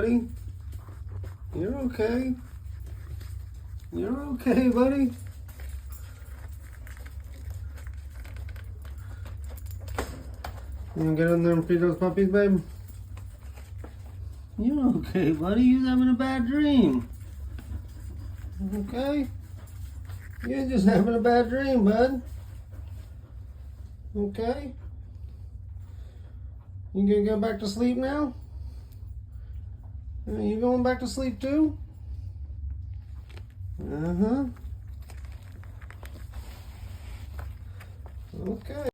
buddy. You're okay. You're okay, buddy. You gonna get in there and feed those puppies, babe? You're okay, buddy. You're having a bad dream. Okay? You're just having a bad dream, bud. Okay? You gonna go back to sleep now? You going back to sleep too? Uh-huh. Okay.